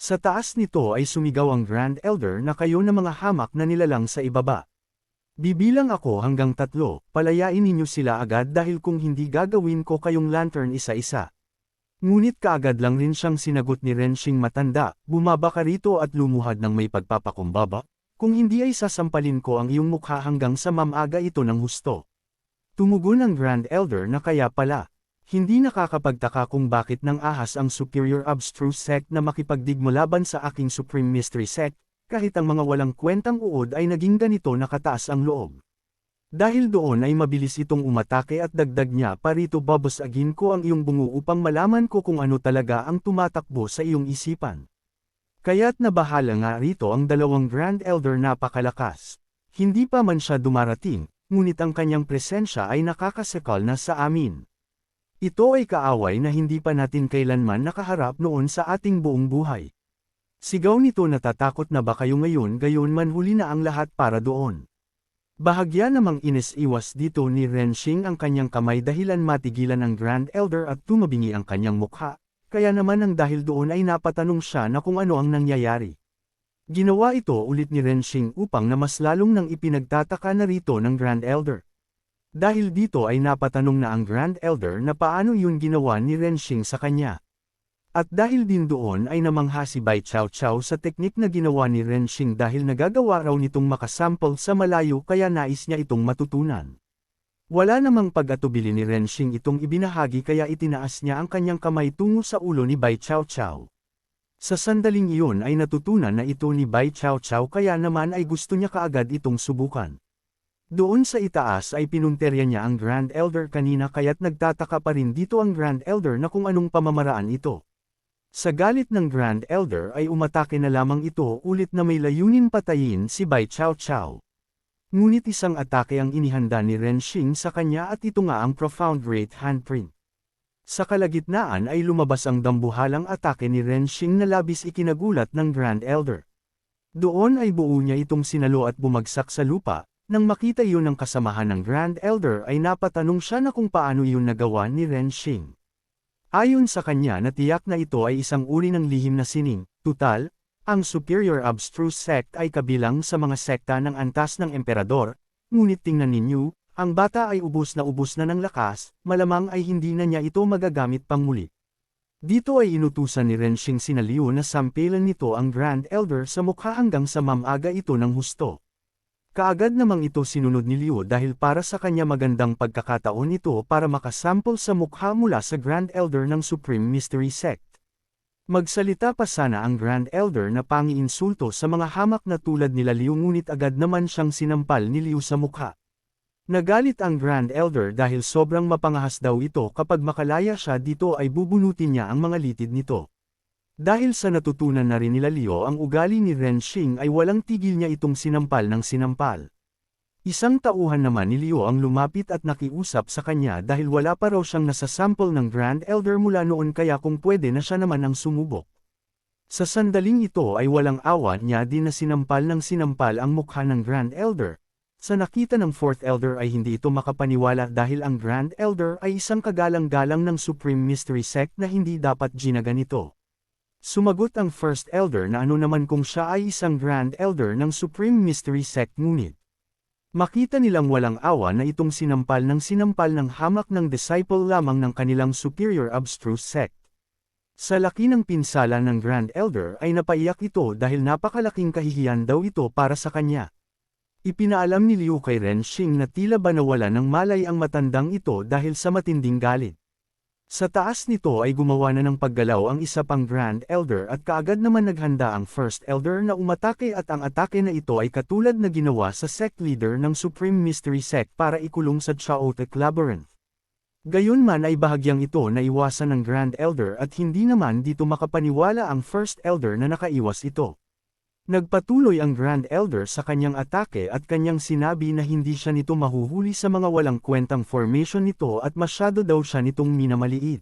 Sa taas nito ay sumigaw ang Grand Elder na kayo na mga hamak na nilalang sa ibaba. Bibilang ako hanggang 3, palayain ninyo sila agad dahil kung hindi gagawin ko kayong lantern isa-isa. Ngunit kaagad lang rin siyang sinagot ni Renshing matanda, bumaba ka rito at lumuhad ng may pagpapakumbaba, kung hindi ay sasampalin ko ang iyong mukha hanggang sa mamaga ito ng husto. Tumugon ang Grand Elder na kaya pala. Hindi nakakapagtaka kung bakit nang ahas ang Superior Abstruse Sect na makipagdigmo laban sa aking Supreme Mystery Sect, kahit ang mga walang kwentang uod ay naging ganito nakataas ang loob. Dahil doon ay mabilis itong umatake at dagdag niya pa rito babasagin ko ang iyong bungo upang malaman ko kung ano talaga ang tumatakbo sa iyong isipan. Kaya't nabahala nga rito ang dalawang Grand Elder napakalakas. Hindi pa man siya dumarating, ngunit ang kanyang presensya ay nakakasakal na sa amin. Ito ay kaaway na hindi pa natin kailanman nakaharap noon sa ating buong buhay. Sigaw nito natatakot na ba kayo ngayon gayon man huli na ang lahat para doon. Bahagya namang iwas dito ni Renshing ang kanyang kamay dahilan matigilan ang Grand Elder at tumabingi ang kanyang mukha, kaya naman ang dahil doon ay napatanong siya na kung ano ang nangyayari. Ginawa ito ulit ni Renshing upang na mas lalong nang ipinagtataka na rito ng Grand Elder. Dahil dito ay napatanong na ang Grand Elder na paano yun ginawa ni Renshing sa kanya. At dahil din doon ay namangha si Bai Chao Chao sa teknik na ginawa ni Renshing dahil nagagawa raw nitong makasample sa malayo kaya nais niya itong matutunan. Wala namang pag-atubili ni Renshing itong ibinahagi kaya itinaas niya ang kanyang kamay tungo sa ulo ni Bai Chao Chao. Sa sandaling iyon ay natutunan na ito ni Bai Chao Chao kaya naman ay gusto niya kaagad itong subukan. Doon sa itaas ay pinunterya niya ang Grand Elder kanina kaya't nagtataka pa rin dito ang Grand Elder na kung anong pamamaraan ito. Sa galit ng Grand Elder ay umatake na lamang ito ulit na may layunin patayin si Bai Chao Chao. Ngunit isang atake ang inihanda ni Renshing sa kanya at ito nga ang Profound Great Handprint. Sa kalagitnaan ay lumabas ang dambuhalang atake ni Renshing na labis ikinagulat ng Grand Elder. Doon ay buo niya itong sinalo at bumagsak sa lupa. Nang makita iyon ng kasamahan ng Grand Elder ay napatanong siya na kung paano iyon nagawa ni Renshing. Ayon sa kanya na tiyak na ito ay isang uri ng lihim na sining, tutal, ang Superior Abstruse Sect ay kabilang sa mga sekta ng antas ng emperador, ngunit tingnan ninyo, ang bata ay ubos na ng lakas, malamang ay hindi na niya ito magagamit pang muli. Dito ay inutusan ni Renshing sina Liu na sampilan nito ang Grand Elder sa mukha hanggang sa mamaga ito ng husto. Kaagad namang ito sinunod ni Liu dahil para sa kanya magandang pagkakataon ito para makasample sa mukha mula sa Grand Elder ng Supreme Mystery Sect. Magsalita pa sana ang Grand Elder na pangiinsulto sa mga hamak na tulad nila Liu ngunit agad naman siyang sinampal ni Liu sa mukha. Nagalit ang Grand Elder dahil sobrang mapangahas daw ito kapag makalaya siya dito ay bubunutin niya ang mga litid nito. Dahil sa natutunan na rin nila Liu ang ugali ni Renshing ay walang tigil niya itong sinampal ng sinampal. Isang tauhan naman ni Liu ang lumapit at nakiusap sa kanya dahil wala pa raw siyang nasasample ng Grand Elder mula noon kaya kung pwede na siya naman ang sumubok. Sa sandaling ito ay walang awa niya din na sinampal ng sinampal ang mukha ng Grand Elder. Sa nakita ng Fourth Elder ay hindi ito makapaniwala dahil ang Grand Elder ay isang kagalang-galang ng Supreme Mystery Sect na hindi dapat ginaganito. Sumagot ang First Elder na ano naman kung siya ay isang Grand Elder ng Supreme Mystery Sect ngunit. Makita nilang walang awa na itong sinampal ng hamak ng disciple lamang ng kanilang Superior Abstruse Sect. Sa laki ng pinsala ng Grand Elder ay napaiyak ito dahil napakalaking kahihiyan daw ito para sa kanya. Ipinaalam ni Liu kay Renshing na tila ba nawala ng malay ang matandang ito dahil sa matinding galit. Sa taas nito ay gumawa na ng paggalaw ang isa pang Grand Elder at kaagad naman naghanda ang First Elder na umatake at ang atake na ito ay katulad na ginawa sa sect leader ng Supreme Mystery Sect para ikulong sa Chaotic Labyrinth. Gayunman ay bahagyang ito na iwasan ng Grand Elder at hindi naman dito makapaniwala ang First Elder na nakaiwas ito. Nagpatuloy ang Grand Elder sa kanyang atake at kanyang sinabi na hindi siya nito mahuhuli sa mga walang kwentang formation nito at masyado daw siya nitong minamaliit.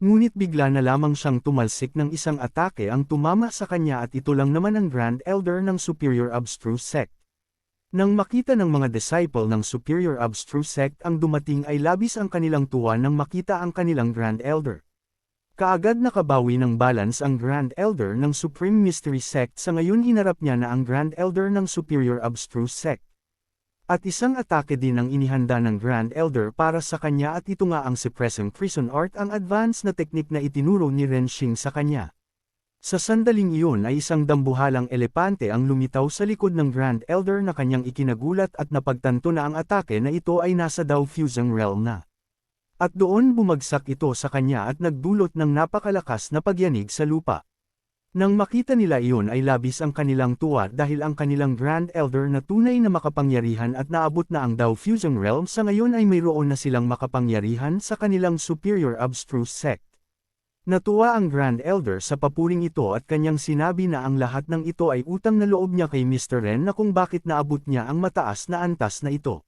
Ngunit bigla na lamang siyang tumalsik ng isang atake ang tumama sa kanya at ito lang naman ang Grand Elder ng Superior Abstruse Sect. Nang makita ng mga disciple ng Superior Abstruse Sect ang dumating ay labis ang kanilang tuwa nang makita ang kanilang Grand Elder. Kaagad nakabawi ng balance ang Grand Elder ng Supreme Mystery Sect, sa ngayon hinarap niya na ang Grand Elder ng Superior Abstruse Sect. At isang atake din ang inihanda ng Grand Elder para sa kanya, at ito nga ang Suppressing Prison Art, ang advanced na teknik na itinuro ni Renshing sa kanya. Sa sandaling iyon ay isang dambuhalang elepante ang lumitaw sa likod ng Grand Elder na kanyang ikinagulat, at napagtanto na ang atake na ito ay nasa Dao Fusing Realm na. At doon bumagsak ito sa kanya at nagdulot ng napakalakas na pagyanig sa lupa. Nang makita nila iyon ay labis ang kanilang tuwa, dahil ang kanilang Grand Elder na tunay na makapangyarihan at naabot na ang Dao Fusing Realm sa ngayon ay mayroon na silang makapangyarihan sa kanilang Superior Abstruse Sect. Natuwa ang Grand Elder sa papuring ito at kanyang sinabi na ang lahat ng ito ay utang na loob niya kay Mr. Ren, na kung bakit naabot niya ang mataas na antas na ito.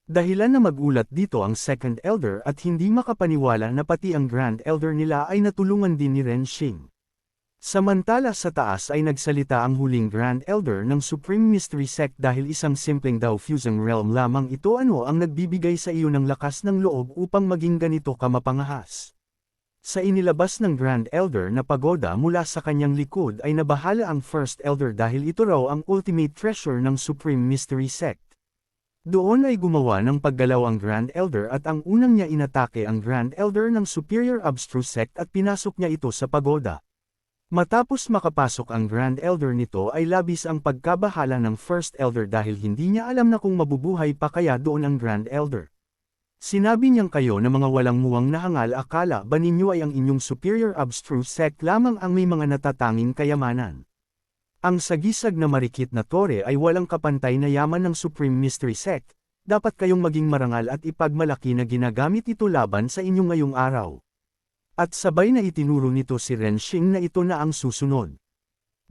Dahilan na magulat dito ang Second Elder at hindi makapaniwala na pati ang Grand Elder nila ay natulungan din ni Renshing. Samantala sa taas ay nagsalita ang huling Grand Elder ng Supreme Mystery Sect, dahil isang simpleng Dao Fusing Realm lamang ito ang nagbibigay sa iyo ng lakas ng loob upang maging ganito ka mapangahas. Sa inilabas ng Grand Elder na pagoda mula sa kanyang likod ay nabahala ang First Elder, dahil ito raw ang ultimate treasure ng Supreme Mystery Sect. Doon ay gumawa ng paggalaw ang Grand Elder at ang unang niya inatake ang Grand Elder ng Superior Abstruse Sect at pinasok niya ito sa pagoda. Matapos makapasok ang Grand Elder nito ay labis ang pagkabahala ng First Elder, dahil hindi niya alam na kung mabubuhay pa kaya doon ang Grand Elder. Sinabi niyang, kayo na mga walang muwang na hangal, akala ba ninyo ay ang inyong Superior Abstruse Sect lamang ang may mga natatanging kayamanan? Ang sagisag na marikit na tore ay walang kapantay na yaman ng Supreme Mystery Sect. Dapat kayong maging marangal at ipagmalaki na ginagamit ito laban sa inyo ngayong araw. At sabay na itinuro nito si Renshing na ito na ang susunod.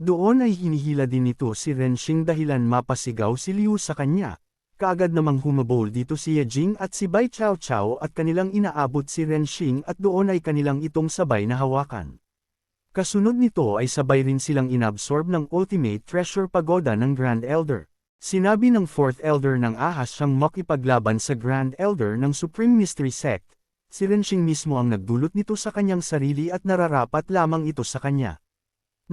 Doon ay hinihila din nito si Renshing dahilan mapasigaw si Liu sa kanya. Kaagad namang humabol dito si Yejing at si Bai Chao Chao at kanilang inaabot si Renshing, at doon ay kanilang itong sabay na hawakan. Kasunod nito ay sabay rin silang inabsorb ng Ultimate Treasure Pagoda ng Grand Elder. Sinabi ng Fourth Elder ng ahas siyang makipaglaban sa Grand Elder ng Supreme Mystery Sect. Si Renshing mismo ang nagdulot nito sa kanyang sarili at nararapat lamang ito sa kanya.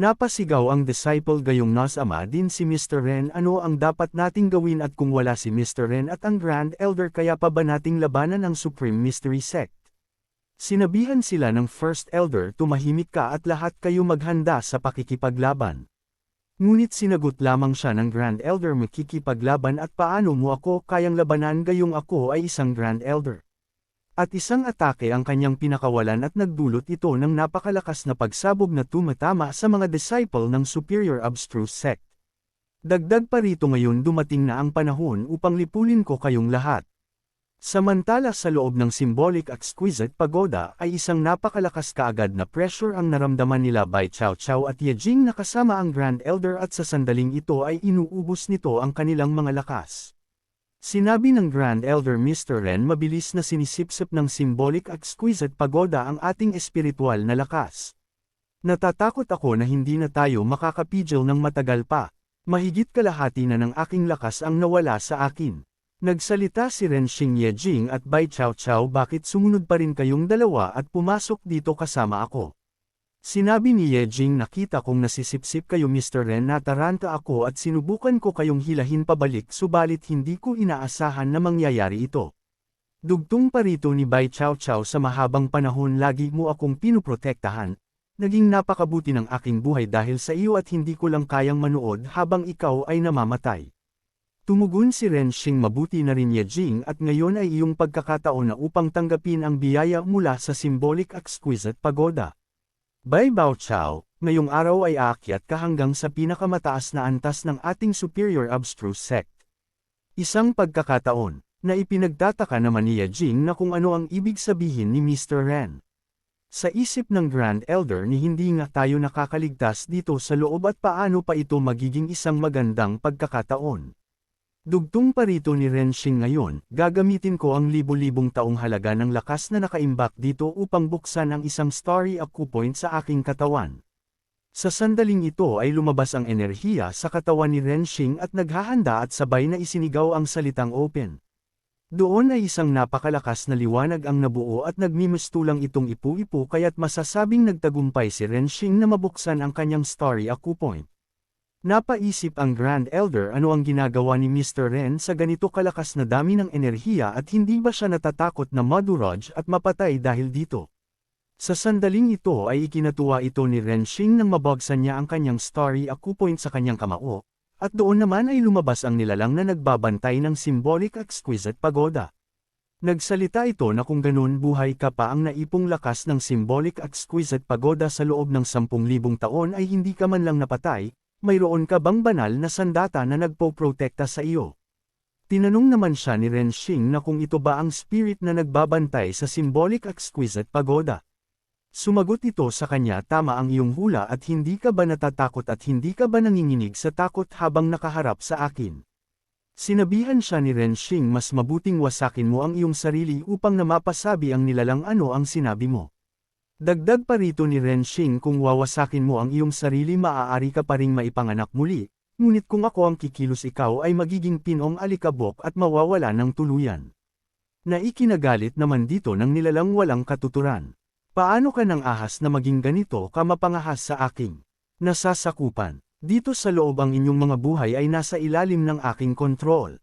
Napasigaw ang disciple, gayong nasama din si Mr. Ren, ano ang dapat nating gawin, at kung wala si Mr. Ren at ang Grand Elder kaya pa ba nating labanan ang Supreme Mystery Sect? Sinabihan sila ng First Elder, tumahimik ka at lahat kayo maghanda sa pakikipaglaban. Ngunit sinagot lamang siya ng Grand Elder, makikipaglaban at paano mo ako kayang labanan, gayong ako ay isang Grand Elder. At isang atake ang kanyang pinakawalan at nagdulot ito ng napakalakas na pagsabog na tumatama sa mga disciple ng Superior Abstruse Sect. Dagdag pa rito, ngayon dumating na ang panahon upang lipulin ko kayong lahat. Samantala sa loob ng Symbolic Exquisite Pagoda ay isang napakalakas kaagad na pressure ang naramdaman nila Bai Chao Chao at Yejing na kasama ang Grand Elder, at sa sandaling ito ay inuubos nito ang kanilang mga lakas. Sinabi ng Grand Elder, Mr. Ren, mabilis na sinisipsip ng Symbolic Exquisite Pagoda ang ating espiritual na lakas. Natatakot ako na hindi na tayo makakapigil ng matagal pa. Mahigit kalahati na ng aking lakas ang nawala sa akin. Nagsalita si Renshing, Yejing at Bai Chao Chao, bakit sumunod pa rin kayong dalawa at pumasok dito kasama ako? Sinabi ni Yejing, nakita kong nasisipsip kayo Mr. Ren, nataranta ako at sinubukan ko kayong hilahin pabalik, subalit hindi ko inaasahan na mangyayari ito. Dugtong pa rito ni Bai Chao Chao, sa mahabang panahon lagi mo akong pinuprotektahan. Naging napakabuti ng aking buhay dahil sa iyo at hindi ko lang kayang manood habang ikaw ay namamatay. Tumugon si Renshing, mabuti na rin Yejing, at ngayon ay iyong pagkakataon na upang tanggapin ang biyaya mula sa Symbolic Exquisite Pagoda. Bai Bao Chao, ngayong araw ay aakyat ka hanggang sa pinakamataas na antas ng ating Superior Abstruse Sect. Isang pagkakataon, na ipinagtataka naman ni Yejing na kung ano ang ibig sabihin ni Mr. Ren. Sa isip ng Grand Elder ni hindi nga tayo nakakaligtas dito sa loob at paano pa ito magiging isang magandang pagkakataon. Dugtong pa rito ni Renshing, ngayon, gagamitin ko ang libo-libong taong halaga ng lakas na nakaimbak dito upang buksan ang isang starry acupoint sa aking katawan. Sa sandaling ito ay lumabas ang enerhiya sa katawan ni Renshing at naghahanda at sabay na isinigaw ang salitang open. Doon ay isang napakalakas na liwanag ang nabuo at nagmimistulang itong ipu-ipu kaya't masasabing nagtagumpay si Renshing na mabuksan ang kanyang starry Aku Point. Napaisip ang Grand Elder ano ang ginagawa ni Mr. Ren sa ganito kalakas na dami ng enerhiya at hindi ba siya natatakot na madurog at mapatay dahil dito. Sa sandaling ito ay ikinatuwa ito ni Renshing nang mabagsan niya ang kanyang starry Aku Point sa kanyang kamao. At doon naman ay lumabas ang nilalang na nagbabantay ng symbolic exquisite pagoda. Nagsalita ito na kung ganun buhay ka pa ang naipong lakas ng symbolic exquisite pagoda sa loob ng 10,000 taon ay hindi ka man lang napatay, mayroon ka bang banal na sandata na nagpo-protekta sa iyo? Tinanong naman siya ni Renshing na kung ito ba ang spirit na nagbabantay sa symbolic exquisite pagoda. Sumagot ito sa kanya, tama ang iyong hula at hindi ka ba natatakot at hindi ka ba nanginginig sa takot habang nakaharap sa akin? Sinabihan siya ni Renshing mas mabuting wasakin mo ang iyong sarili upang na mapasabi ang nilalang ano ang sinabi mo. Dagdag pa rito ni Renshing kung wawasakin mo ang iyong sarili maaari ka pa ring maipanganak muli, ngunit kung ako ang kikilos ikaw ay magiging pinong alikabok at mawawala ng tuluyan. Naikinagalit naman dito ng nilalang walang katuturan. Paano ka nang ahas na maging ganito ka mapangahas sa aking nasasakupan? Dito sa loob ang inyong mga buhay ay nasa ilalim ng aking kontrol.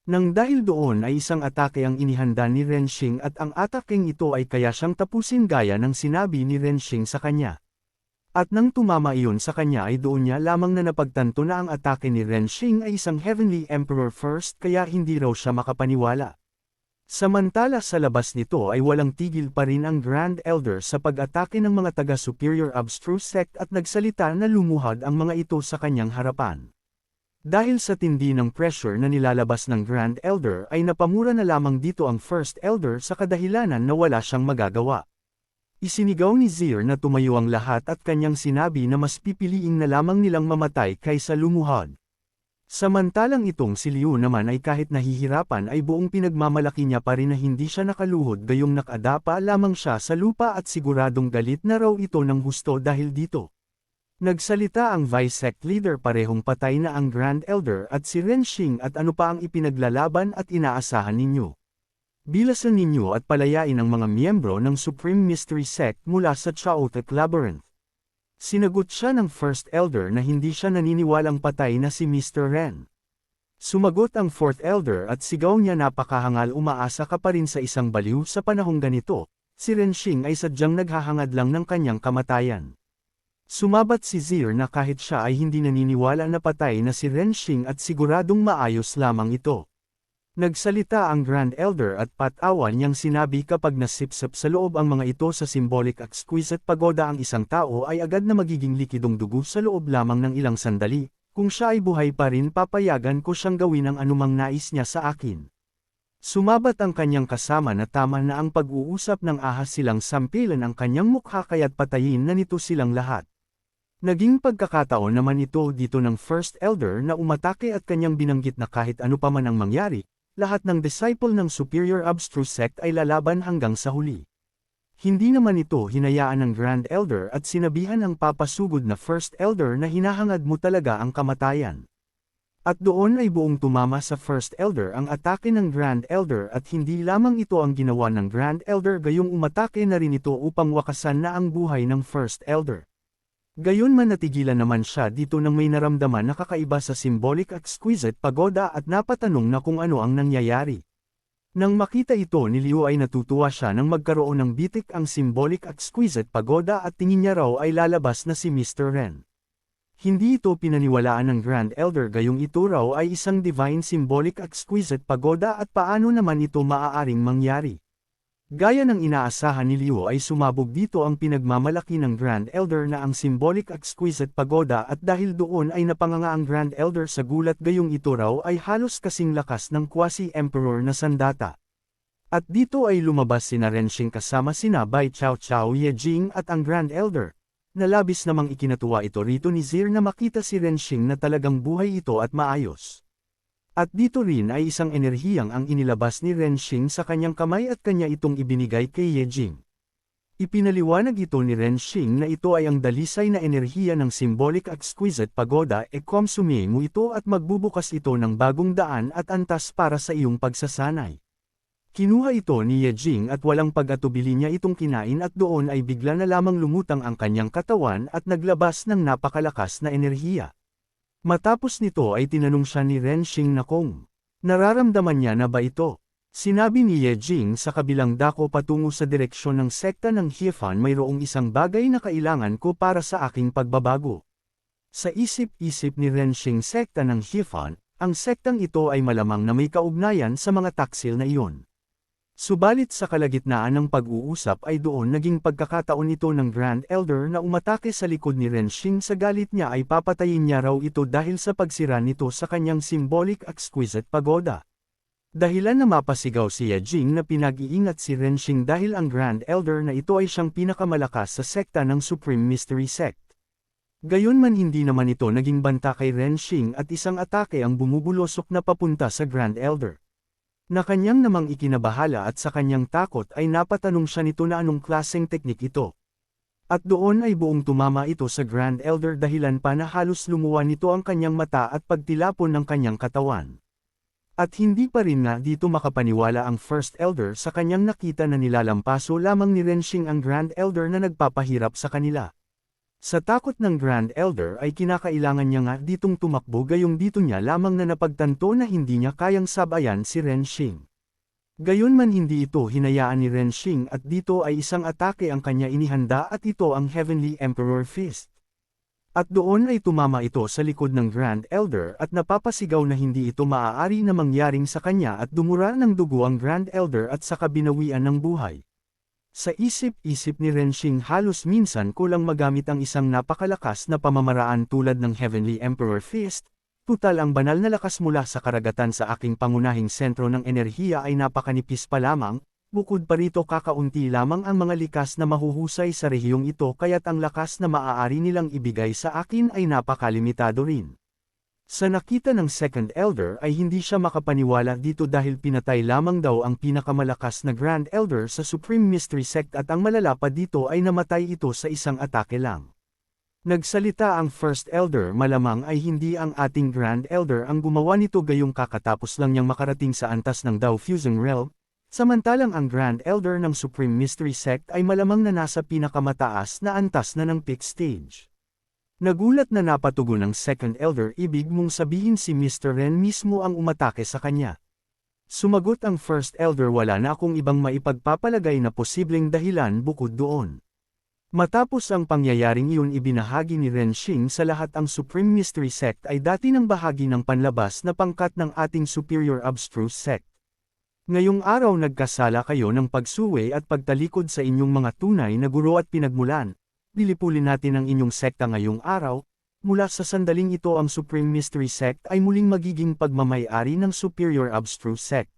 Nang dahil doon ay isang atake ang inihanda ni Renshing at ang atakeng ito ay kaya siyang tapusin gaya ng sinabi ni Renshing sa kanya. At nang tumama iyon sa kanya ay doon niya lamang na napagtanto na ang atake ni Renshing ay isang Heavenly Emperor first kaya hindi raw siya makapaniwala. Samantala sa labas nito ay walang tigil pa rin ang Grand Elder sa pag-atake ng mga taga-Superior Abstruse Sect at nagsalita na lumuhad ang mga ito sa kanyang harapan. Dahil sa tindi ng pressure na nilalabas ng Grand Elder ay napamura na lamang dito ang First Elder sa kadahilanan na wala siyang magagawa. Isinigaw ni Zir na tumayo ang lahat at kanyang sinabi na mas pipiliing na lamang nilang mamatay kaysa lumuhad. Samantalang itong si Liu naman ay kahit nahihirapan ay buong pinagmamalaki niya pa rin na hindi siya nakaluhod gayong nakadapa lamang siya sa lupa at siguradong galit na raw ito ng husto dahil dito. Nagsalita ang Vice Sect Leader parehong patay na ang Grand Elder at si Renshing at ano pa ang ipinaglalaban at inaasahan ninyo. Bilasan ninyo at palayain ang mga miyembro ng Supreme Mystery Sect mula sa Chaotic Labyrinth. Sinagot siya ng First Elder na hindi siya naniniwalang patay na si Mr. Ren. Sumagot ang Fourth Elder at sigaw niya napakahangal umaasa ka pa rin sa isang baliw sa panahong ganito, si Renshing ay sadyang naghahangad lang ng kanyang kamatayan. Sumabat si Zir na kahit siya ay hindi naniniwala na patay na si Renshing at siguradong maayos lamang ito. Nagsalita ang Grand Elder at patawan niyang sinabi kapag nasipsip sa loob ang mga ito sa symbolic exquisite pagoda ang isang tao ay agad na magiging likidong dugo sa loob lamang ng ilang sandali, kung siya ay buhay pa rin papayagan ko siyang gawin ang anumang nais niya sa akin. Sumabat ang kanyang kasama na tama na ang pag-uusap ng ahas silang sampilan ang kanyang mukha kaya't patayin na nito silang lahat. Naging pagkakataon naman ito dito ng First Elder na umatake at kanyang binanggit na kahit ano pa man ang mangyari, lahat ng disciple ng Superior Abstruse Sect ay lalaban hanggang sa huli. Hindi naman ito hinayaan ng Grand Elder at sinabihan ang papasugod na First Elder na hinahangad mo talaga ang kamatayan. At doon ay buong tumama sa First Elder ang atake ng Grand Elder at hindi lamang ito ang ginawa ng Grand Elder gayong umatake na rin ito upang wakasan na ang buhay ng First Elder. Gayon man natigilan naman siya dito nang may naramdaman na kakaiba sa symbolic exquisite pagoda at napatanong na kung ano ang nangyayari. Nang makita ito ni Liu ay natutuwa siya nang magkaroon ng bitik ang symbolic exquisite pagoda at tingin niya raw ay lalabas na si Mr. Ren. Hindi ito pinaniwalaan ng Grand Elder gayong ito raw ay isang divine symbolic exquisite pagoda at paano naman ito maaaring mangyari. Gaya ng inaasahan ni Liu ay sumabog dito ang pinagmamalaki ng Grand Elder na ang symbolic exquisite pagoda at dahil doon ay napanganga ang Grand Elder sa gulat gayong ito raw ay halos kasing lakas ng quasi-emperor na sandata. At dito ay lumabas sina Renshing kasama sina Bai Chao Chao Yejing at ang Grand Elder. Nalabis namang ikinatuwa ito rito ni Zir na makita si Renshing na talagang buhay ito at maayos. At dito rin ay isang enerhiyang ang inilabas ni Renshing sa kanyang kamay at kanya itong ibinigay kay Yejing. Ipinaliwanag ito ni Renshing na ito ay ang dalisay na enerhiya ng symbolic exquisite pagoda konsume mo ito at magbubukas ito ng bagong daan at antas para sa iyong pagsasanay. Kinuha ito ni Ye Jing at walang pag-atubili niya itong kinain at doon ay bigla na lamang lumutang ang kanyang katawan at naglabas ng napakalakas na enerhiya. Matapos nito ay tinanong siya ni Renshing na kung nararamdaman niya na ba ito. Sinabi ni Ye Jing sa kabilang dako patungo sa direksyon ng sekta ng Hiefan, mayroong isang bagay na kailangan ko para sa aking pagbabago. Sa isip-isip ni Renshing sekta ng Hiefan, ang sektang ito ay malamang na may kaugnayan sa mga taksil na iyon. Subalit sa kalagitnaan ng pag-uusap ay doon naging pagkakataon ito ng Grand Elder na umatake sa likod ni Renshing. Sa galit niya ay papatayin niya raw ito dahil sa pagsira nito sa kanyang symbolic exquisite pagoda. Dahilan na mapasigaw si Ye Jing na pinag-iingat si Renshing dahil ang Grand Elder na ito ay siyang pinakamalakas sa sekta ng Supreme Mystery Sect. Gayunman hindi naman ito naging banta kay Renshing at isang atake ang bumubulosok na papunta sa Grand Elder. Na kanyang namang ikinabahala at sa kanyang takot ay napatanong siya nito na anong klaseng teknik ito. At doon ay buong tumama ito sa Grand Elder dahilan pa na halos lumuwa nito ang kanyang mata at pagtilapon ng kanyang katawan. At hindi pa rin na dito makapaniwala ang First Elder sa kanyang nakita na nilalampaso lamang ni Renshing ang Grand Elder na nagpapahirap sa kanila. Sa takot ng Grand Elder ay kinakailangan niya nga ditong tumakbo, gayong dito niya lamang na napagtanto na hindi niya kayang sabayan si Renshing. Gayunman hindi ito hinayaan ni Renshing at dito ay isang atake ang kanya inihanda at ito ang Heavenly Emperor Fist. At doon ay tumama ito sa likod ng Grand Elder at napapasigaw na hindi ito maaari na mangyaring sa kanya at dumura ng dugo ang Grand Elder at saka binawian ng buhay. Sa isip-isip ni Renshing halos minsan kulang magamit ang isang napakalakas na pamamaraan tulad ng Heavenly Emperor Fist. Tutal ang banal na lakas mula sa karagatan sa aking pangunahing sentro ng enerhiya ay napakanipis pa lamang, bukod pa rito kakaunti lamang ang mga likas na mahuhusay sa rehiyong ito kaya't ang lakas na maaari nilang ibigay sa akin ay napakalimitado rin. Sa nakita ng Second Elder ay hindi siya makapaniwala dito dahil pinatay lamang daw ang pinakamalakas na Grand Elder sa Supreme Mystery Sect at ang malala pa dito ay namatay ito sa isang atake lang. Nagsalita ang First Elder, malamang ay hindi ang ating Grand Elder ang gumawa nito gayong kakatapos lang niyang makarating sa antas ng Dao Fusing Realm, samantalang ang Grand Elder ng Supreme Mystery Sect ay malamang na nasa pinakamataas na antas na ng peak stage. Nagulat na napatugon ng Second Elder, ibig mong sabihin si Mr. Ren mismo ang umatake sa kanya. Sumagot ang First Elder, wala na akong ibang maipagpapalagay na posibleng dahilan bukod doon. Matapos ang pangyayaring iyon ibinahagi ni Renshing sa lahat ang Supreme Mystery Sect ay dati ng bahagi ng panlabas na pangkat ng ating Superior Abstruse Sect. Ngayong araw nagkasala kayo ng pagsuway at pagtalikod sa inyong mga tunay na guro at pinagmulan. Lilipulin natin ang inyong sekta ngayong araw. Mula sa sandaling ito ang Supreme Mystery Sect ay muling magiging pagmamay-ari ng Superior Abstruse Sect.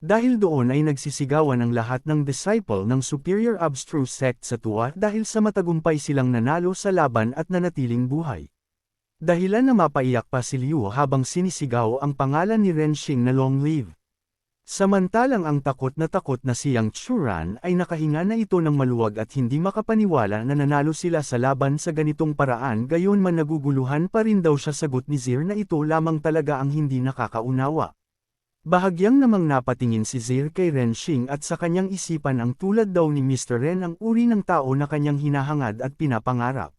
Dahil doon ay nagsisigawan ang lahat ng disciple ng Superior Abstruse Sect sa tuwa dahil sa matagumpay silang nanalo sa laban at nanatiling buhay. Dahilan na mapaiyak pa si Liu habang sinisigaw ang pangalan ni Renshing na long live. Samantalang ang takot na si Yang Churan ay nakahinga na ito ng maluwag at hindi makapaniwala na nanalo sila sa laban sa ganitong paraan, gayunman naguguluhan pa rin daw siya. Sagot ni Zir na ito lamang talaga ang hindi nakakaunawa. Bahagyang namang napatingin si Zir kay Renshing at sa kanyang isipan ang tulad daw ni Mr. Ren ang uri ng tao na kanyang hinahangad at pinapangarap.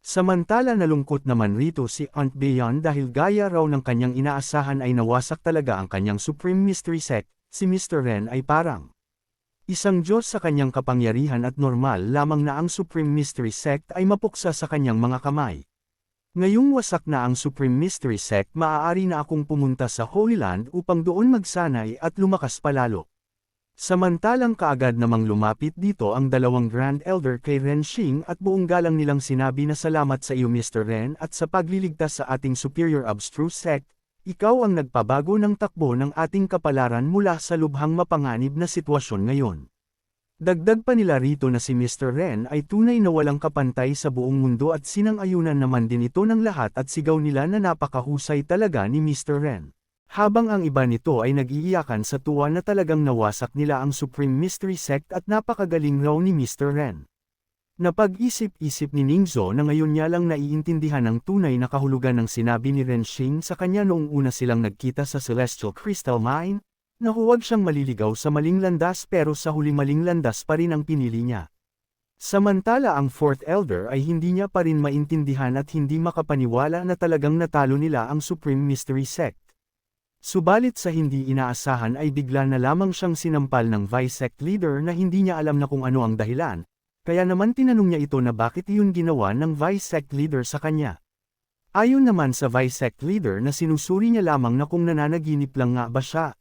Samantala nalungkot naman rito si Aunt Bayon dahil gaya raw ng kanyang inaasahan ay nawasak talaga ang kanyang Supreme Mystery Sect. Si Mr. Ren ay parang isang Diyos sa kanyang kapangyarihan at normal lamang na ang Supreme Mystery Sect ay mapuksa sa kanyang mga kamay. Ngayong wasak na ang Supreme Mystery Sect, maaari na akong pumunta sa Holy Land upang doon magsanay at lumakas palalo. Samantalang kaagad namang lumapit dito ang dalawang Grand Elder kay Renshing at buong galang nilang sinabi na salamat sa iyo Mr. Ren at sa pagliligtas sa ating Superior Abstruse Sect, ikaw ang nagpabago ng takbo ng ating kapalaran mula sa lubhang mapanganib na sitwasyon ngayon. Dagdag pa nila rito na si Mr. Ren ay tunay na walang kapantay sa buong mundo at sinang-ayunan naman din ito ng lahat at sigaw nila na napakahusay talaga ni Mr. Ren. Habang ang iba nito ay nag-iiyakan sa tuwa na talagang nawasak nila ang Supreme Mystery Sect at napakagaling raw ni Mr. Ren. Napag-isip-isip ni Ningzo na ngayon niya lang naiintindihan ang tunay na kahulugan ng sinabi ni Renshing sa kanya noong una silang nagkita sa Celestial Crystal Mine, na huwag siyang maliligaw sa maling landas pero sa huli maling landas pa rin ang pinili niya. Samantala ang Fourth Elder ay hindi niya pa rin maintindihan at hindi makapaniwala na talagang natalo nila ang Supreme Mystery Sect. Subalit sa hindi inaasahan ay bigla na lamang siyang sinampal ng Vice Sect Leader na hindi niya alam na kung ano ang dahilan, kaya naman tinanong niya ito na bakit iyon ginawa ng Vice Sect Leader sa kanya. Ayon naman sa Vice Sect Leader na sinusuri niya lamang na kung nananaginip lang nga ba siya.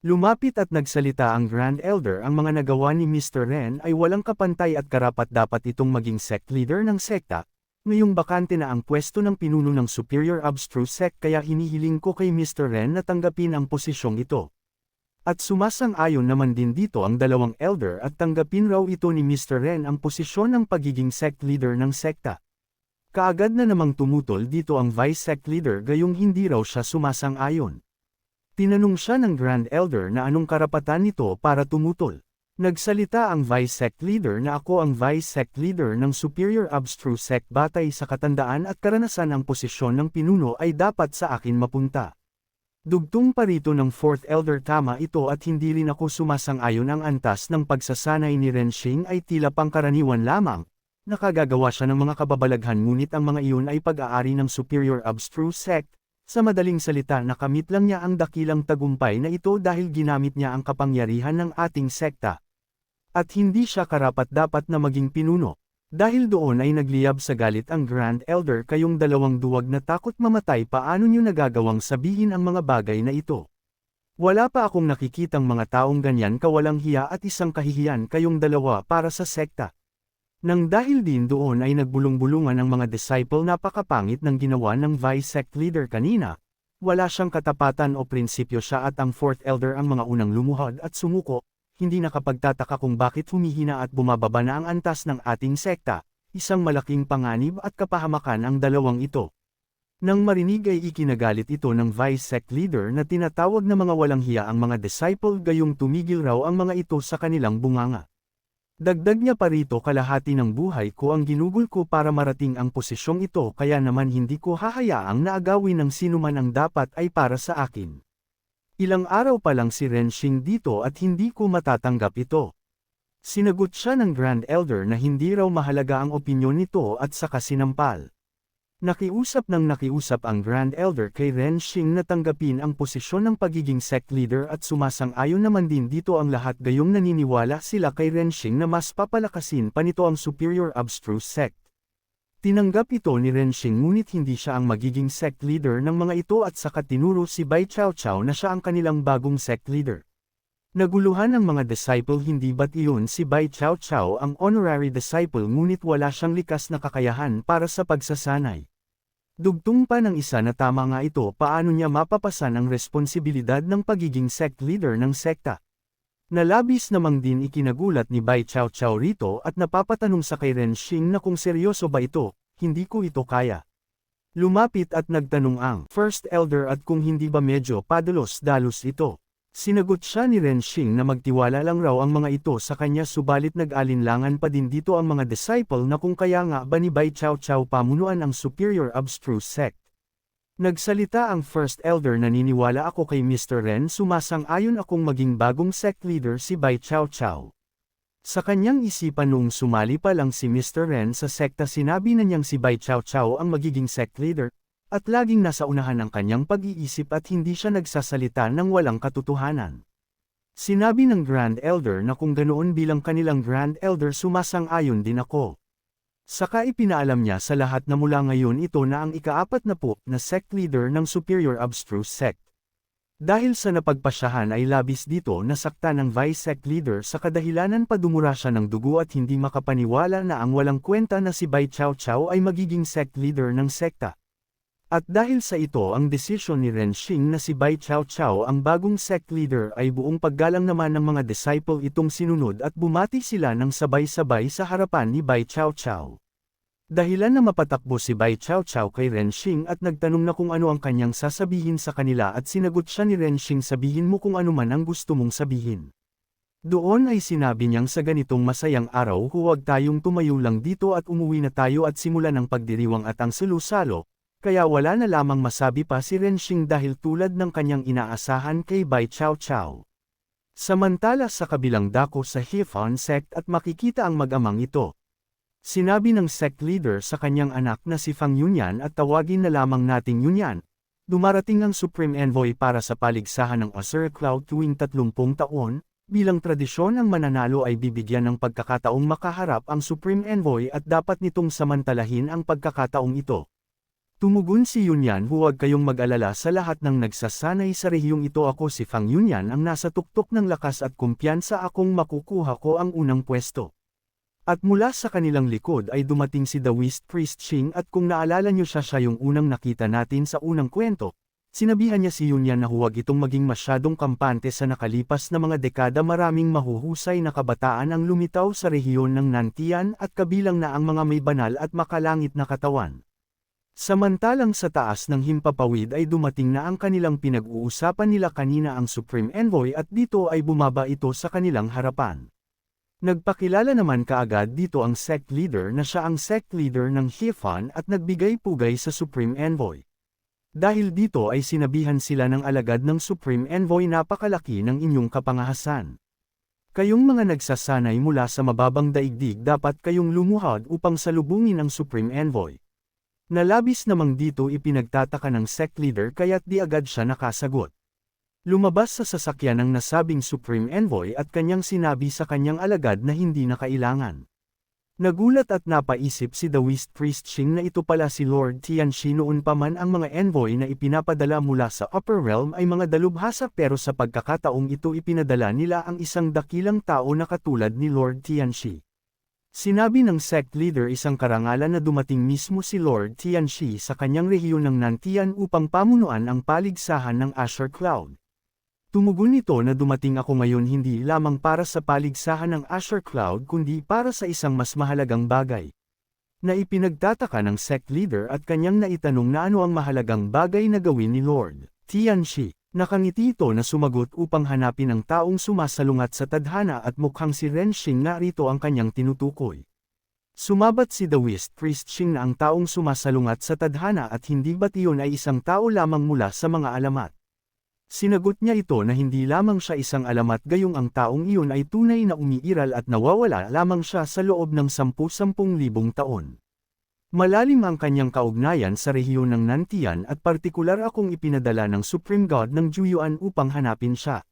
Lumapit at nagsalita ang Grand Elder, ang mga nagawa ni Mr. Ren ay walang kapantay at karapat-dapat itong maging sect leader ng sekta. Ngayong bakante na ang pwesto ng pinuno ng Superior Abstruse Sect kaya hinihiling ko kay Mr. Ren na tanggapin ang posisyong ito. At sumasang-ayon naman din dito ang dalawang elder at tanggapin raw ito ni Mr. Ren ang posisyon ng pagiging sect leader ng sekta. Kaagad na namang tumutol dito ang Vice Sect Leader gayong hindi raw siya sumasang-ayon. Tinanong siya ng Grand Elder na anong karapatan nito para tumutol. Nagsalita ang Vice Sect Leader na ako ang Vice Sect Leader ng Superior Abstruse Sect batay sa katandaan at karanasan ang posisyon ng pinuno ay dapat sa akin mapunta. Dugtong pa rito ng Fourth Elder, tama ito at hindi rin ako sumasang-ayon, ang antas ng pagsasanay ni Renshing ay tila pangkaraniwan lamang. Nakagagawa siya ng mga kababalaghan ngunit ang mga iyon ay pag-aari ng Superior Abstruse Sect. Sa madaling salita, nakamit lang niya ang dakilang tagumpay na ito dahil ginamit niya ang kapangyarihan ng ating sekta. At hindi siya karapat-dapat na maging pinuno. Dahil doon ay nagliyab sa galit ang Grand Elder, kayong dalawang duwag na takot mamatay, paano niyo nagagawang sabihin ang mga bagay na ito? Wala pa akong nakikitang mga taong ganyan kawalang hiya at isang kahihiyan kayong dalawa para sa sekta. Nang dahil din doon ay nagbulong-bulungan ang mga disciple, napakapangit ng ginawa ng Vice Sect Leader kanina. Wala siyang katapatan o prinsipyo, siya at ang Fourth Elder ang mga unang lumuhod at sumuko. Hindi nakapagtataka kung bakit humihina at bumababa na ang antas ng ating sekta. Isang malaking panganib at kapahamakan ang dalawang ito. Nang marinig ay ikinagalit ito ng Vice Sect Leader na tinatawag na mga walang hiya ang mga disciple, gayong tumigil raw ang mga ito sa kanilang bunganga. Dagdag niya pa rito, kalahati ng buhay ko ang ginugol ko para marating ang posisyong ito, kaya naman hindi ko hahayaang naagawin ng sinuman ang dapat ay para sa akin. Ilang araw pa lang si Renshing dito at hindi ko matatanggap ito. Sinagot siya ng Grand Elder na hindi raw mahalaga ang opinyon nito at saka sinampal. Nakiusap ang Grand Elder kay Renshing na tanggapin ang posisyon ng pagiging sect leader at sumasang-ayon naman din dito ang lahat, gayong naniniwala sila kay Renshing na mas papalakasin pa nito ang Superior Abstruse Sect. Tinanggap ito ni Renshing ngunit hindi siya ang magiging sect leader ng mga ito at saka tinuro si Bai Chaochao na siya ang kanilang bagong sect leader. Naguluhan ang mga disciple, hindi ba't iyon si Bai Chaochao ang honorary disciple ngunit wala siyang likas na kakayahan para sa pagsasanay. Dugtong pa ng isa na tama nga ito, paano niya mapapasan ang responsibilidad ng pagiging sect leader ng sekta. Nalabis namang din ikinagulat ni Bai Chaochao rito at napapatanong sa kay Renshing na kung seryoso ba ito. Hindi ko ito kaya. Lumapit at nagtanong ang First Elder at kung hindi ba medyo padalos-dalos ito. Sinagot siya ni Renshing na magtiwala lang raw ang mga ito sa kanya, subalit nag-alinlangan pa din dito ang mga disciple na kung kaya nga ba ni Bai Chaochao pamunuan ang Superior Abstruse Sect. Nagsalita ang First Elder, naniniwala ako kay Mr. Ren, sumasang-ayon akong maging bagong sect leader si Bai Chaochao. Sa kanyang isipan noong sumali pa lang si Mr. Ren sa sekta, sinabi na niyang si Bai Chaochao ang magiging sect leader. At laging nasa unahan ang kanyang pag-iisip at hindi siya nagsasalita ng walang katotohanan. Sinabi ng Grand Elder na kung ganoon bilang kanilang Grand Elder, sumasang-ayon din ako. Saka ipinaalam niya sa lahat na mula ngayon ito na ang ika-40 na sect leader ng Superior Abstruse Sect. Dahil sa napagpasyahan ay labis dito nasakta ng Vice Sect Leader, sa kadahilanan pa dumura siya ng dugo at hindi makapaniwala na ang walang kwenta na si Bai Chaochao ay magiging sect leader ng sekta. At dahil sa ito ang desisyon ni Renshing na si Bai Chaochao ang bagong sect leader, ay buong paggalang naman ng mga disciple itong sinunod at bumati sila ng sabay-sabay sa harapan ni Bai Chaochao. Dahilan na mapatakbo si Bai Chaochao kay Renshing at nagtanong na kung ano ang kanyang sasabihin sa kanila at sinagot siya ni Renshing, sabihin mo kung ano man ang gusto mong sabihin. Doon ay sinabi niyang sa ganitong masayang araw huwag tayong tumayo lang dito at umuwi na tayo at simulan ang pagdiriwang at ang salusalo. Kaya wala na lamang masabi pa si Renshing dahil tulad ng kanyang inaasahan kay Bai Chaochao. Samantala sa kabilang dako sa Hifan sect at makikita ang mag-amang ito. Sinabi ng sect leader sa kanyang anak na si Fang Yunyan at tawagin na lamang nating Yunyan. Dumarating ang Supreme Envoy para sa paligsahan ng Azure Cloud tuwing 30 taon, bilang tradisyon ang mananalo ay bibigyan ng pagkakataong makaharap ang Supreme Envoy at dapat nitong samantalahin ang pagkakataong ito. Tumugon si Yunyan, huwag kayong mag-alala sa lahat ng nagsasanay sa rehiyong ito, ako si Fang Yunyan ang nasa tuktok ng lakas at kumpiyansa, akong makukuha ko ang unang pwesto. At mula sa kanilang likod ay dumating si The Whist Priest Xing at kung naalala niyo siya yung unang nakita natin sa unang kwento. Sinabihan niya si Yunyan na huwag itong maging masyadong kampante sa nakalipas na mga dekada, maraming mahuhusay na kabataan ang lumitaw sa rehiyon ng Nantian at kabilang na ang mga may banal at makalangit na katawan. Samantalang sa taas ng himpapawid ay dumating na ang kanilang pinag-uusapan nila kanina, ang Supreme Envoy, at dito ay bumaba ito sa kanilang harapan. Nagpakilala naman kaagad dito ang sect leader na siya ang sect leader ng Hifan at nagbigay pugay sa Supreme Envoy. Dahil dito ay sinabihan sila ng alagad ng Supreme Envoy, napakalaki ng inyong kapangahasan. Kayong mga nagsasanay mula sa mababang daigdig, dapat kayong lumuhod upang salubungin ang Supreme Envoy. Nalabis namang dito ipinagtataka ng sect leader kaya't di agad siya nakasagot. Lumabas sa sasakyan ng nasabing Supreme Envoy at kanyang sinabi sa kanyang alagad na hindi na kailangan. Nagulat at napaisip si The Whist Priest Xing na ito pala si Lord Tianxi. Noon pa man ang mga envoy na ipinapadala mula sa Upper Realm ay mga dalubhasa, pero sa pagkakataong ito ipinadala nila ang isang dakilang tao na katulad ni Lord Tianxi. Sinabi ng sect leader, isang karangalan na dumating mismo si Lord Tianxi sa kanyang rehiyon ng Nantian upang pamunuan ang paligsahan ng Azure Cloud. Tumugon nito na dumating ako ngayon hindi lamang para sa paligsahan ng Azure Cloud kundi para sa isang mas mahalagang bagay. Na ipinagtataka ng sect leader at kanyang naitanong na ano ang mahalagang bagay na gawin ni Lord Tianxi. Nakangiti ito na sumagot upang hanapin ang taong sumasalungat sa tadhana at mukhang si Ren Xing na rito ang kanyang tinutukoy. Sumabat si The Whist Priest Xing na ang taong sumasalungat sa tadhana at hindi ba't iyon ay isang tao lamang mula sa mga alamat. Sinagot niya ito na hindi lamang siya isang alamat, gayong ang taong iyon ay tunay na umiiral at nawawala lamang siya sa loob ng 10,000 taon. Malalim ang kanyang kaugnayan sa rehiyon ng Nantian at partikular akong ipinadala ng Supreme God ng Juyuan upang hanapin siya.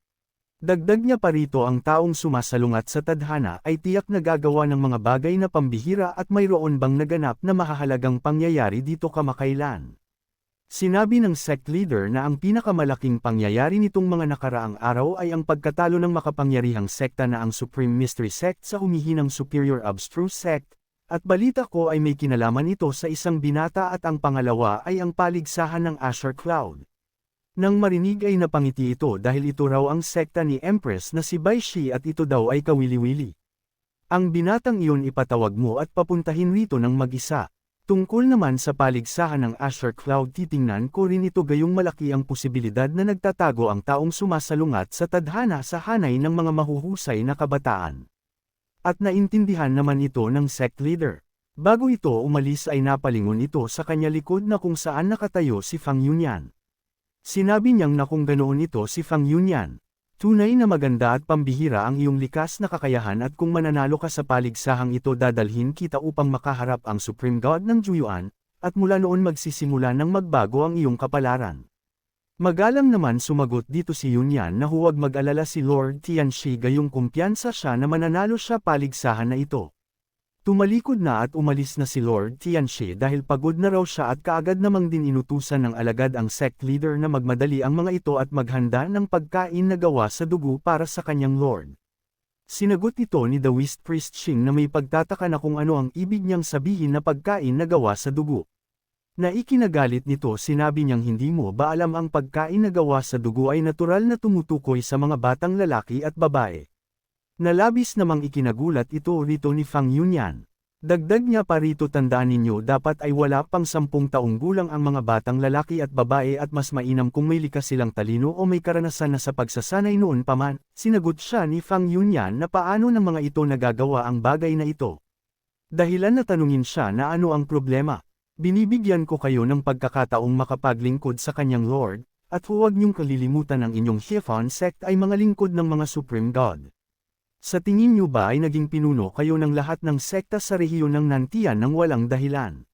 Dagdag niya pa rito, ang taong sumasalungat sa tadhana ay tiyak na gagawa ng mga bagay na pambihira at mayroon bang naganap na mahahalagang pangyayari dito kamakailan. Sinabi ng sect leader na ang pinakamalaking pangyayari nitong mga nakaraang araw ay ang pagkatalo ng makapangyarihang sekta na ang Supreme Mystery Sect sa humihinang Superior Abstruse Sect. At balita ko ay may kinalaman ito sa isang binata, at ang pangalawa ay ang paligsahan ng Azure Cloud. Nang marinig ay napangiti ito dahil ito raw ang sekta ni Empress na si Bai Shi at ito daw ay kawili-wili. Ang binatang iyon ipatawag mo at papuntahin rito ng mag-isa. Tungkol naman sa paligsahan ng Azure Cloud, titingnan ko rin ito gayong malaki ang posibilidad na nagtatago ang taong sumasalungat sa tadhana sa hanay ng mga mahuhusay na kabataan. At naintindihan naman ito ng sect leader. Bago ito umalis ay napalingon ito sa kanya likod na kung saan nakatayo si Fang Yunyan. Sinabi niyang na kung ganoon ito si Fang Yunyan. Tunay na maganda at pambihira ang iyong likas na kakayahan, at kung mananalo ka sa paligsahang ito dadalhin kita upang makaharap ang Supreme God ng Juyuan, at mula noon magsisimula ng magbago ang iyong kapalaran. Magalang naman sumagot dito si Yunyan na huwag mag-alala si Lord Tianxi, gayong kumpiyansa siya na mananalo siya paligsahan na ito. Tumalikod na at umalis na si Lord Tianxi dahil pagod na raw siya, at kaagad namang din inutusan ng alagad ang sect leader na magmadali ang mga ito at maghanda ng pagkain na gawa sa dugo para sa kanyang lord. Sinagot ito ni The Whist Priest Xing na may pagtataka na kung ano ang ibig niyang sabihin na pagkain na gawa sa dugo. Na ikinagalit nito, sinabi niyang hindi mo ba alam ang pagkain na gawa sa dugo ay natural na tumutukoy sa mga batang lalaki at babae. Nalabis namang ikinagulat ito rito ni Fang Yunyan. Dagdag niya pa rito, tandaan ninyo dapat ay wala pang 10 taong gulang ang mga batang lalaki at babae at mas mainam kung may likas silang talino o may karanasan na sa pagsasanay noon pa man. Sinagot siya ni Fang Yunyan na paano ng mga ito nagagawa ang bagay na ito. Dahilan na tanungin siya na ano ang problema. Binibigyan ko kayo ng pagkakataong makapaglingkod sa kanyang lord, at huwag niyong kalilimutan ang inyong Chiffon sect ay mga lingkod ng mga Supreme God. Sa tingin niyo ba ay naging pinuno kayo ng lahat ng sekta sa rehiyon ng Nantian nang walang dahilan?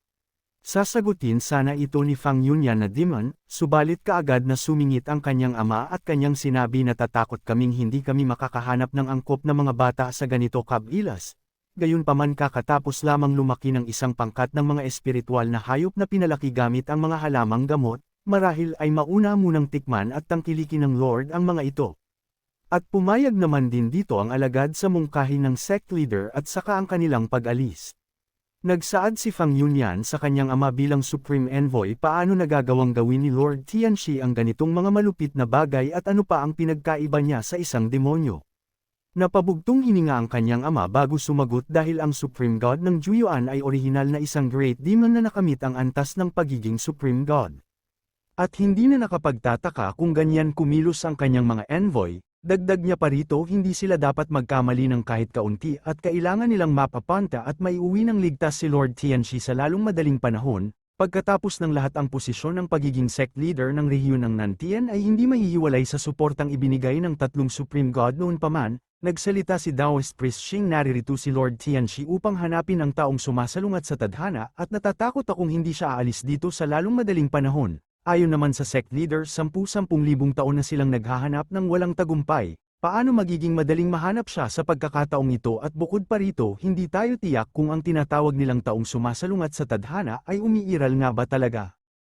Sasagutin sana ito ni Fang Yunyan na demon, subalit kaagad na sumingit ang kanyang ama at kanyang sinabi na tatakot kaming hindi kami makakahanap ng angkop na mga bata sa ganito kabilas. Gayunpaman kakatapos lamang lumaki ng isang pangkat ng mga espiritual na hayop na pinalaki gamit ang mga halamang gamot, marahil ay mauna munang tikman at tangkilikin ng Lord ang mga ito. At pumayag naman din dito ang alagad sa mungkahi ng sect leader at saka ang kanilang pag-alis. Nagsaad si Fang Yunyan sa kanyang ama bilang Supreme Envoy paano nagagawang gawin ni Lord Tianxi ang ganitong mga malupit na bagay at ano pa ang pinagkaiba niya sa isang demonyo. Napabugtong hininga ang kanyang ama bago sumagot dahil ang Supreme God ng Juyuan ay orihinal na isang great demon na nakamit ang antas ng pagiging Supreme God. At hindi na nakapagtataka kung ganyan kumilos ang kanyang mga envoy, dagdag niya pa rito hindi sila dapat magkamali ng kahit kaunti at kailangan nilang mapapanta at maiuwi ng ligtas si Lord Tianxi sa lalong madaling panahon, pagkatapos ng lahat ang posisyon ng pagiging sect leader ng rehiyon ng Nantian ay hindi mahihiwalay sa suportang ibinigay ng tatlong Supreme God noon pa man. Nagsalita si Daoist Priest Xing naririto si Lord Tianxi upang hanapin ang taong sumasalungat sa tadhana at natatakot akong hindi siya aalis dito sa lalong madaling panahon. Ayon naman sa sect leader 10,000 taon na silang naghahanap ng walang tagumpay. Paano magiging madaling mahanap siya sa pagkakataong ito at bukod pa rito hindi tayo tiyak kung ang tinatawag nilang taong sumasalungat sa tadhana ay umiiral nga ba talaga.